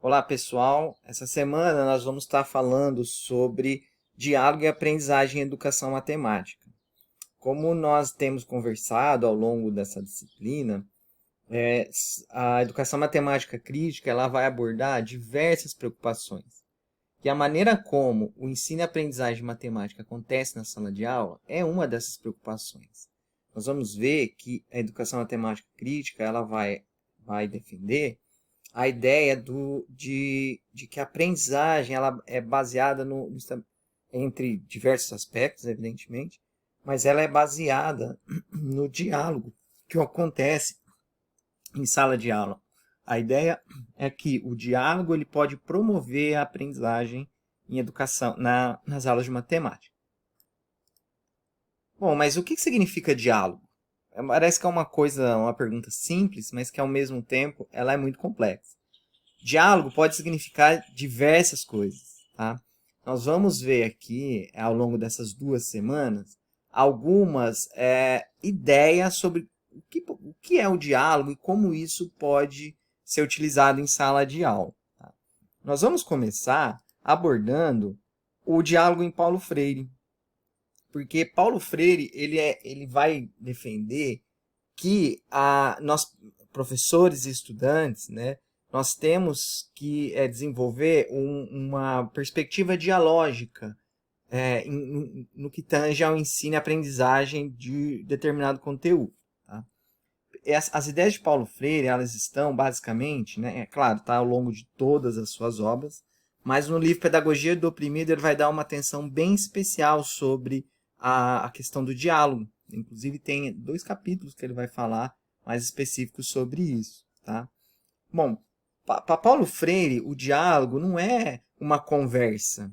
Olá, pessoal. Essa semana nós vamos estar falando sobre diálogo e aprendizagem em educação matemática. Como nós temos conversado ao longo dessa disciplina, a educação matemática crítica ela vai abordar diversas preocupações. E a maneira como o ensino e aprendizagem de matemática acontece na sala de aula é uma dessas preocupações. Nós vamos ver que a educação matemática crítica ela vai defender a ideia de que a aprendizagem ela é baseada entre diversos aspectos, evidentemente, mas ela é baseada no diálogo que acontece em sala de aula. A ideia é que o diálogo ele pode promover a aprendizagem em educação, nas aulas de matemática. Bom, mas o que significa diálogo? Parece que é uma pergunta simples, mas que ao mesmo tempo ela é muito complexa. Diálogo pode significar diversas coisas, tá? Nós vamos ver aqui, ao longo dessas 2 semanas, algumas ideias sobre o que é o diálogo e como isso pode ser utilizado em sala de aula. Tá? Nós vamos começar abordando o diálogo em Paulo Freire, porque Paulo Freire ele vai defender que nós, professores e estudantes, né, nós temos que desenvolver uma perspectiva dialógica no que tange ao ensino e aprendizagem de determinado conteúdo. Tá? As ideias de Paulo Freire, elas estão basicamente, né, é claro, tá, ao longo de todas as suas obras, mas no livro Pedagogia do Oprimido ele vai dar uma atenção bem especial sobre a questão do diálogo. Inclusive tem 2 capítulos que ele vai falar mais específicos sobre isso. Tá? Bom, para Paulo Freire, o diálogo não é uma conversa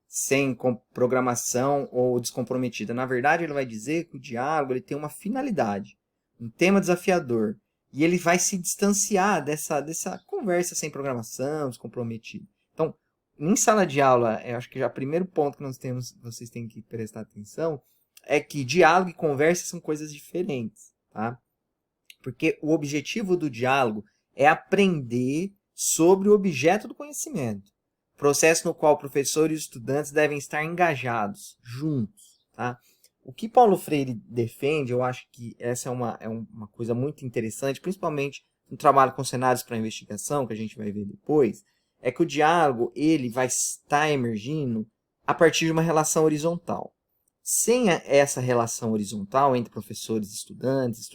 sem programação ou descomprometida. Na verdade, ele vai dizer que o diálogo ele tem uma finalidade, um tema desafiador, e ele vai se distanciar dessa conversa sem programação, descomprometida. Então, em sala de aula, eu acho que já o primeiro ponto que vocês têm que prestar atenção é que diálogo e conversa são coisas diferentes, tá? Porque o objetivo do diálogo é aprender sobre o objeto do conhecimento. Processo no qual professores e estudantes devem estar engajados, juntos. Tá? O que Paulo Freire defende, eu acho que essa é uma coisa muito interessante, principalmente no trabalho com cenários para investigação, que a gente vai ver depois, é que o diálogo ele vai estar emergindo a partir de uma relação horizontal. Sem essa relação horizontal entre professores e estudantes,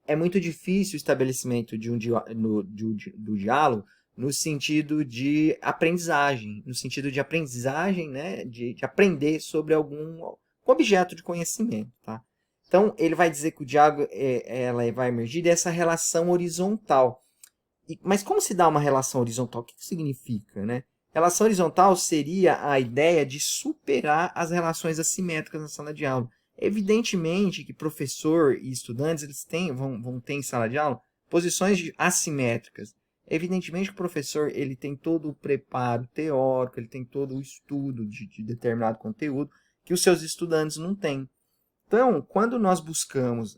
é muito difícil o estabelecimento do diálogo no sentido de aprendizagem, né, de aprender sobre algum objeto de conhecimento. Tá? Então, ele vai dizer que o diálogo ela vai emergir dessa relação horizontal. Mas como se dá uma relação horizontal? O que isso significa? Né? Relação horizontal seria a ideia de superar as relações assimétricas na sala de aula. Evidentemente que professor e estudantes eles vão ter em sala de aula posições assimétricas. Evidentemente que o professor ele tem todo o preparo teórico, ele tem todo o estudo de determinado conteúdo que os seus estudantes não têm. Então, quando nós buscamos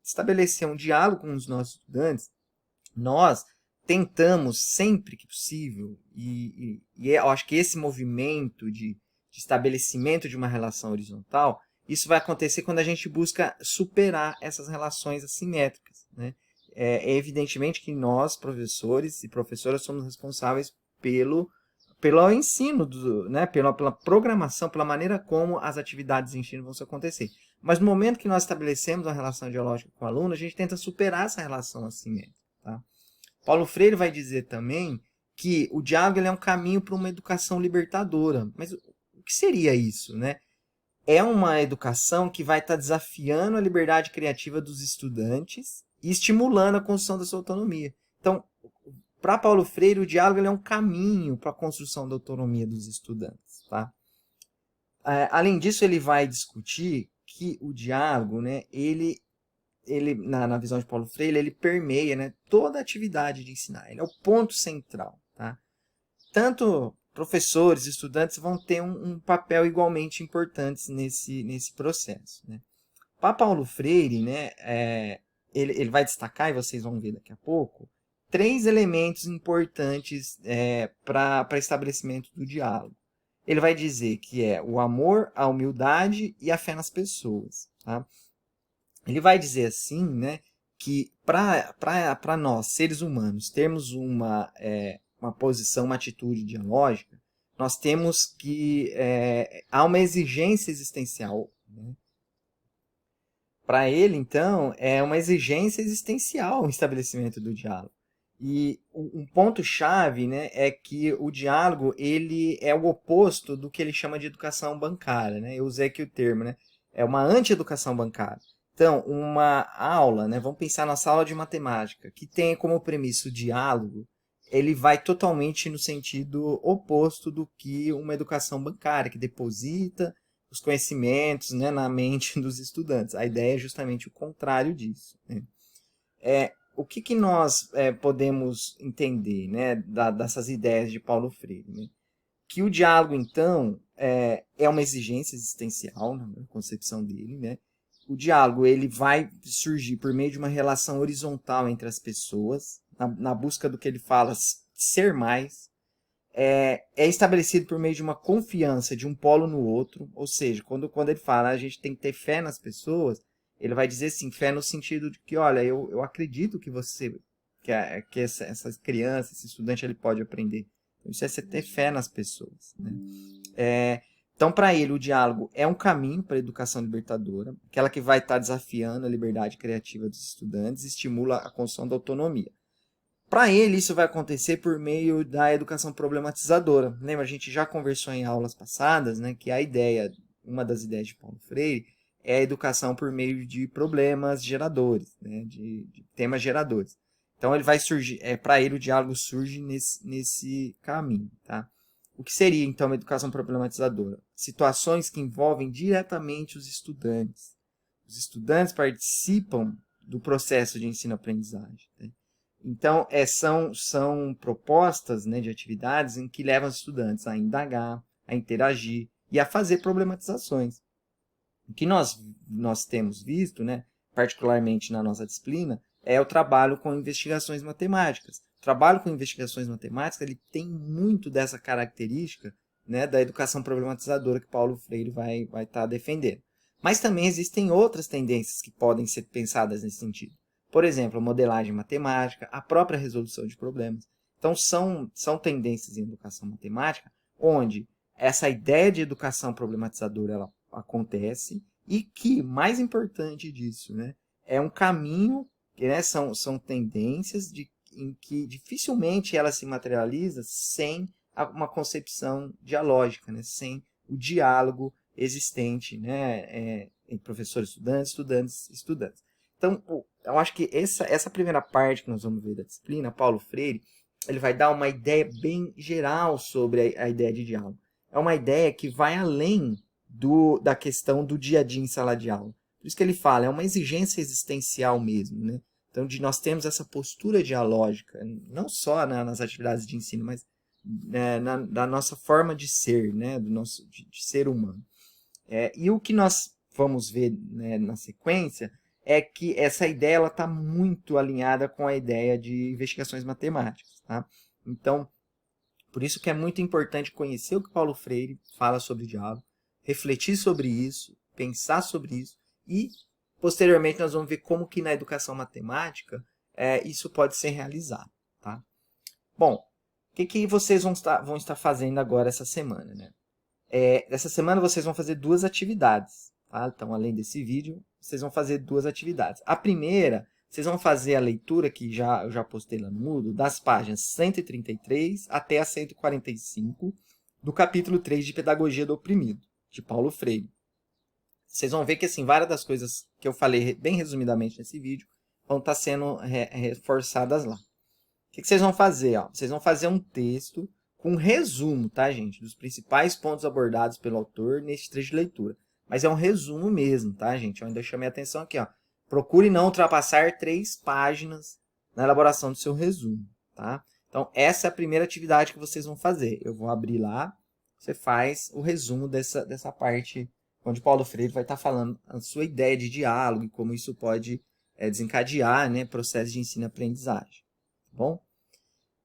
estabelecer um diálogo com os nossos estudantes, nós tentamos sempre que possível, e eu acho que esse movimento de estabelecimento de uma relação horizontal, isso vai acontecer quando a gente busca superar essas relações assimétricas. Né? É evidentemente que nós, professores e professoras, somos responsáveis pelo ensino, né? pela programação, pela maneira como as atividades de ensino vão se acontecer. Mas no momento que nós estabelecemos uma relação dialógica com o aluno, a gente tenta superar essa relação assimétrica. Tá? Paulo Freire vai dizer também que o diálogo é um caminho para uma educação libertadora. Mas o que seria isso? Né? É uma educação que vai estar desafiando a liberdade criativa dos estudantes e estimulando a construção da sua autonomia. Então, para Paulo Freire, o diálogo é um caminho para a construção da autonomia dos estudantes. Tá? Além disso, ele vai discutir que o diálogo, né, ele na visão de Paulo Freire, ele permeia, né, toda a atividade de ensinar. Ele é o ponto central. Tá? Tanto professores e estudantes vão ter um papel igualmente importante nesse processo. Né? Para Paulo Freire, né, ele vai destacar, e vocês vão ver daqui a pouco, 3 elementos importantes para estabelecimento do diálogo. Ele vai dizer que é o amor, a humildade e a fé nas pessoas. Tá? Ele vai dizer assim, né, que para nós, seres humanos, termos uma posição, uma atitude dialógica, nós temos que... há uma exigência existencial. Né? Para ele, então, é uma exigência existencial o estabelecimento do diálogo. E um ponto-chave, né, é que o diálogo ele é o oposto do que ele chama de educação bancária. Né? Eu usei aqui o termo, né? É uma anti-educação bancária. Então, uma aula, né, vamos pensar na aula de matemática, que tem como premissa o diálogo, ele vai totalmente no sentido oposto do que uma educação bancária, que deposita os conhecimentos, né, na mente dos estudantes. A ideia é justamente o contrário disso. Né? O que nós podemos entender, né, dessas ideias de Paulo Freire? Né? Que o diálogo, então, é uma exigência existencial, na concepção dele. Né? O diálogo ele vai surgir por meio de uma relação horizontal entre as pessoas, na busca do que ele fala ser mais. É estabelecido por meio de uma confiança de um polo no outro, ou seja, quando ele fala a gente tem que ter fé nas pessoas, ele vai dizer assim, fé no sentido de que, olha, eu acredito que que essa criança, esse estudante, ele pode aprender. Isso é você ter fé nas pessoas. Né? Então, para ele, o diálogo é um caminho para a educação libertadora, aquela que vai estar desafiando a liberdade criativa dos estudantes e estimula a construção da autonomia. Para ele, isso vai acontecer por meio da educação problematizadora. Lembra, a gente já conversou em aulas passadas, né, que a ideia, uma das ideias de Paulo Freire, é a educação por meio de problemas geradores, né, de temas geradores. Então, ele vai surgir, para ele, o diálogo surge nesse caminho. Tá? O que seria, então, uma educação problematizadora? Situações que envolvem diretamente os estudantes. Os estudantes participam do processo de ensino-aprendizagem. Né? Então, são propostas, né, de atividades em que levam os estudantes a indagar, a interagir e a fazer problematizações. O que nós temos visto, né, particularmente na nossa disciplina, é o trabalho com investigações matemáticas. O trabalho com investigações matemáticas ele tem muito dessa característica, né, da educação problematizadora que Paulo Freire vai estar defendendo. Mas também existem outras tendências que podem ser pensadas nesse sentido. Por exemplo, a modelagem matemática, a própria resolução de problemas. Então, são tendências em educação matemática onde essa ideia de educação problematizadora ela acontece e que, mais importante disso, né, é um caminho, né, são tendências em que dificilmente ela se materializa sem uma concepção dialógica, né, sem o diálogo existente, né, entre professores, estudantes. Então, eu acho que essa primeira parte que nós vamos ver da disciplina, Paulo Freire, ele vai dar uma ideia bem geral sobre a ideia de diálogo. É uma ideia que vai além da questão do dia a dia em sala de aula. Por isso que ele fala, é uma exigência existencial mesmo. Né? Então, nós temos essa postura dialógica, não só nas atividades de ensino, mas da nossa forma de ser, né? de ser humano. E o que nós vamos ver, né, na sequência é que essa ideia está muito alinhada com a ideia de investigações matemáticas. Tá? Então, por isso que é muito importante conhecer o que Paulo Freire fala sobre diálogo, refletir sobre isso, pensar sobre isso e, posteriormente, nós vamos ver como que na educação matemática isso pode ser realizado. Tá? Bom, o que vocês vão estar fazendo agora essa semana? Né? Essa semana vocês vão fazer 2 atividades. Tá? Então, além desse vídeo, vocês vão fazer 2 atividades. A primeira, vocês vão fazer a leitura, que eu já postei lá no Moodle, das páginas 133 até a 145, do capítulo 3 de Pedagogia do Oprimido, de Paulo Freire. Vocês vão ver que assim, várias das coisas que eu falei bem resumidamente nesse vídeo vão estar sendo reforçadas lá. O que vocês vão fazer? Ó? Vocês vão fazer um texto com um resumo, tá, gente? Dos principais pontos abordados pelo autor neste trecho de leitura. Mas é um resumo mesmo, tá, gente? Eu ainda chamei a atenção aqui, ó. Procure não ultrapassar 3 páginas na elaboração do seu resumo, tá? Então, essa é a primeira atividade que vocês vão fazer. Eu vou abrir lá, você faz o resumo dessa parte onde Paulo Freire vai estar falando a sua ideia de diálogo e como isso pode desencadear, né, processo de ensino e aprendizagem. tá bom?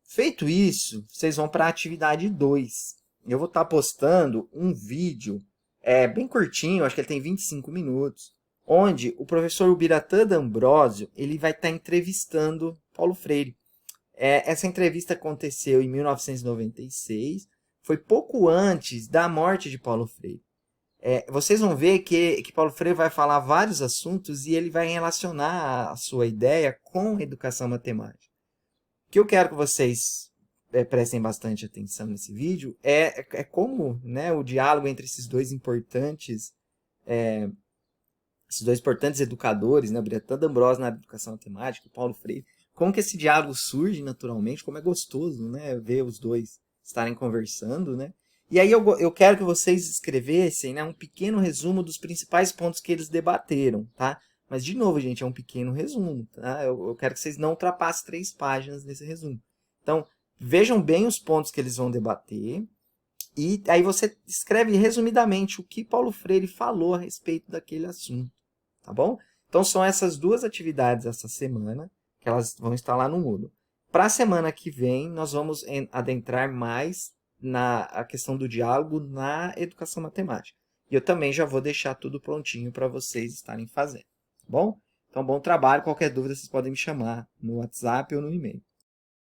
Feito isso, vocês vão para a atividade 2. Eu vou estar postando um vídeo bem curtinho, acho que ele tem 25 minutos, onde o professor Ubiratã D'Ambrosio ele vai estar entrevistando Paulo Freire. Essa entrevista aconteceu em 1996, foi pouco antes da morte de Paulo Freire. Vocês vão ver que Paulo Freire vai falar vários assuntos e ele vai relacionar a sua ideia com educação matemática. O que eu quero que vocês prestem bastante atenção nesse vídeo é como, né, o diálogo entre esses dois importantes educadores, né, Ubiratã D'Ambrosio na educação matemática, Paulo Freire, como que esse diálogo surge naturalmente, como é gostoso, né, ver os dois estarem conversando, né? E aí eu quero que vocês escrevessem, né, um pequeno resumo dos principais pontos que eles debateram, tá? Mas, de novo, gente, é um pequeno resumo, tá? Eu quero que vocês não ultrapassem 3 páginas nesse resumo. Então, vejam bem os pontos que eles vão debater e aí você escreve resumidamente o que Paulo Freire falou a respeito daquele assunto, tá bom? Então, são essas 2 atividades essa semana, que elas vão estar lá no Moodle. Para a semana que vem, nós vamos adentrar mais na questão do diálogo na educação matemática. E eu também já vou deixar tudo prontinho para vocês estarem fazendo, tá bom? Então, bom trabalho. Qualquer dúvida, vocês podem me chamar no WhatsApp ou no e-mail.